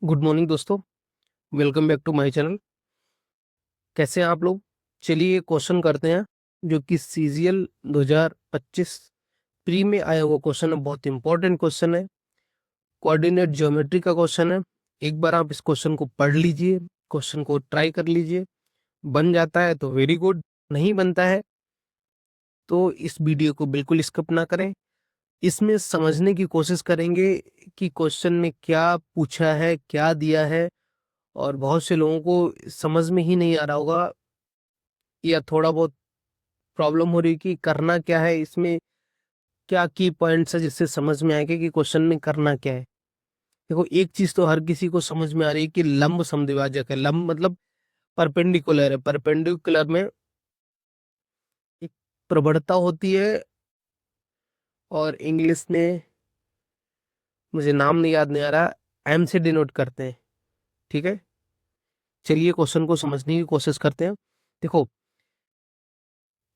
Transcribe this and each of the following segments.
Good morning दोस्तों, welcome back to my channel. कैसे हैं आप लोग? चलिए क्वेश्चन करते हैं जो कि सीजीएल 2025 प्री में आया हुआ क्वेश्चन है। बहुत इंपॉर्टेंट क्वेश्चन है, कोऑर्डिनेट ज्योमेट्री का क्वेश्चन है। एक बार आप इस क्वेश्चन को पढ़ लीजिए, क्वेश्चन को ट्राई कर लीजिए। बन जाता है तो वेरी गुड, नहीं बनता है तो इस वीडियो को बिल्कुल स्किप ना करें। इसमें समझने की कोशिश करेंगे कि क्वेश्चन में क्या पूछा है, क्या दिया है। और बहुत से लोगों को समझ में ही नहीं आ रहा होगा या थोड़ा बहुत प्रॉब्लम हो रही है कि करना क्या है, इसमें क्या की पॉइंट्स है जिससे समझ में आएगा कि क्वेश्चन में करना क्या है। देखो, एक चीज तो हर किसी को समझ में आ रही है कि लंब समद्विभाजक है। लंब मतलब परपेंडिकुलर है। परपेंडिकुलर में एक प्रवणता होती है और इंग्लिश में मुझे नाम नहीं याद नहीं आ रहा, एम से डिनोट करते हैं। ठीक है, चलिए क्वेश्चन को समझने की कोशिश करते हैं। देखो,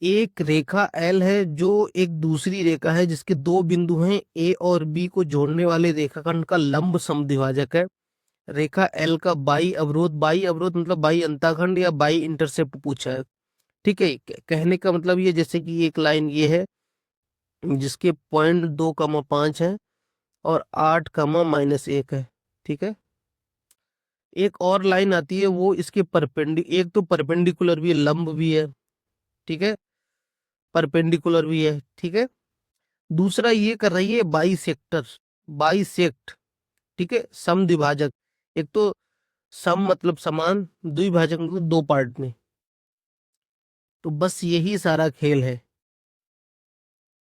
एक रेखा एल है जो एक दूसरी रेखा है जिसके दो बिंदु हैं ए और बी को जोड़ने वाले रेखाखंड का लंब समद्विभाजक है। रेखा एल का बाई अवरोध मतलब बाई अंतःखंड या बाई इंटरसेप्ट पूछा है। ठीक है, कहने का मतलब ये, जैसे कि एक लाइन ये है जिसके पॉइंट 2,5 है और 8,-1 है। ठीक है, एक और लाइन आती है वो इसके एक तो परपेंडिकुलर भी है, लंब भी है। ठीक है, परपेंडिकुलर भी है। ठीक है, दूसरा ये कर रही है बाइसेक्ट। ठीक है, समद्विभाजक। एक तो सम मतलब समान, द्विभाजक मतलब दो पार्ट में। तो बस यही सारा खेल है।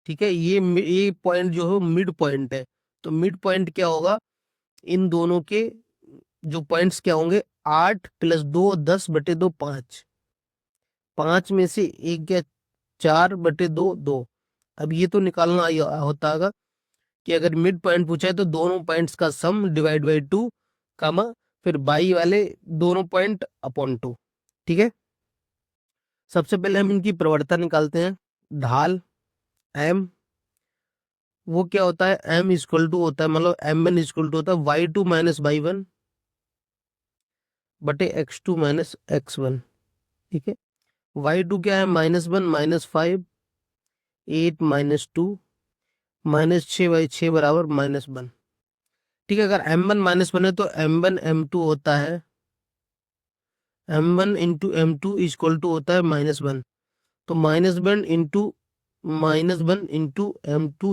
ठीक है, ये पॉइंट जो है मिड पॉइंट है। तो मिड पॉइंट क्या होगा, इन दोनों के जो पॉइंट्स क्या होंगे, 8+2 10/2 5। 5 में से एक गया 4/2 2। अब ये तो निकालना होता होगा कि अगर मिड पॉइंट पूछा है तो दोनों पॉइंट्स का सम डिवाइड बाई 2, कामा फिर बाई वाले दोनों पॉइंट अपॉन 2। ठीक है, सबसे पहले हम इनकी प्रवणता निकालते हैं। ढाल एम, वो क्या होता है, एम इक्वल टू होता है, मतलब M1 इक्वल टू होता है y2 - y1 बटे x2 - x1। ठीक है, y2 क्या है, -1 -5 8 -2 -6/6 बराबर -1। ठीक है, अगर M1 -1 है तो M1 M2 होता है, M1 into M2 equal to होता है -1। तो -1 इंटू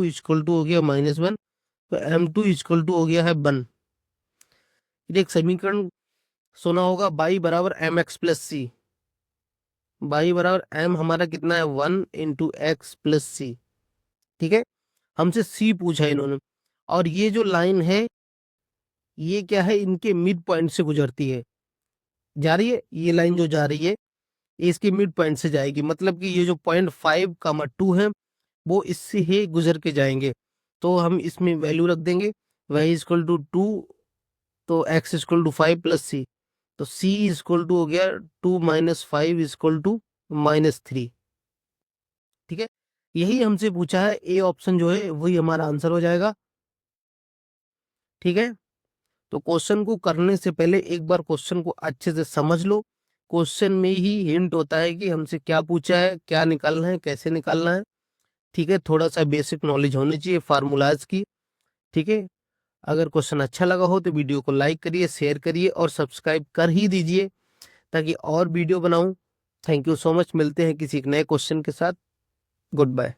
इक्वल टू हो गया -1। तो M2 इक्वल टू हो गया है 1। एक समीकरण सुना होगा, बाई बराबर mx+c। बाई बराबर m हमारा कितना है, 1 × x+c। ठीक है, हमसे c पूछा इन्होंने। और ये जो लाइन है ये क्या है, इनके मिड पॉइंट से गुजरती है, जा रही है। ये लाइन जो जा रही है ये इसके मिड पॉइंट से जाएगी, मतलब कि ये जो पॉइंट 5,2 है वो इससे ही गुजर के जाएंगे। तो हम इसमें वैल्यू रख देंगे, y इक्वल टू 2, तो x इक्वल टू 5+c। तो c इक्वल टू हो गया 2 - 5 इक्वल टू -3। ठीक है, यही हमसे पूछा है, ए ऑप्शन जो है वही हमारा आंसर हो जाएगा। ठीक है, तो क्वेश्चन को करने से पहले एक बार क्वेश्चन को अच्छे से समझ लो। क्वेश्चन में ही हिंट होता है कि हमसे क्या पूछा है, क्या निकालना है, कैसे निकालना है। ठीक है, थोड़ा सा बेसिक नॉलेज होनी चाहिए फार्मूलाज की। ठीक है, अगर क्वेश्चन अच्छा लगा हो तो वीडियो को लाइक करिए, शेयर करिए और सब्सक्राइब कर ही दीजिए ताकि और वीडियो बनाऊं। थैंक यू सो मच, मिलते हैं किसी एक नए क्वेश्चन के साथ। Good bye.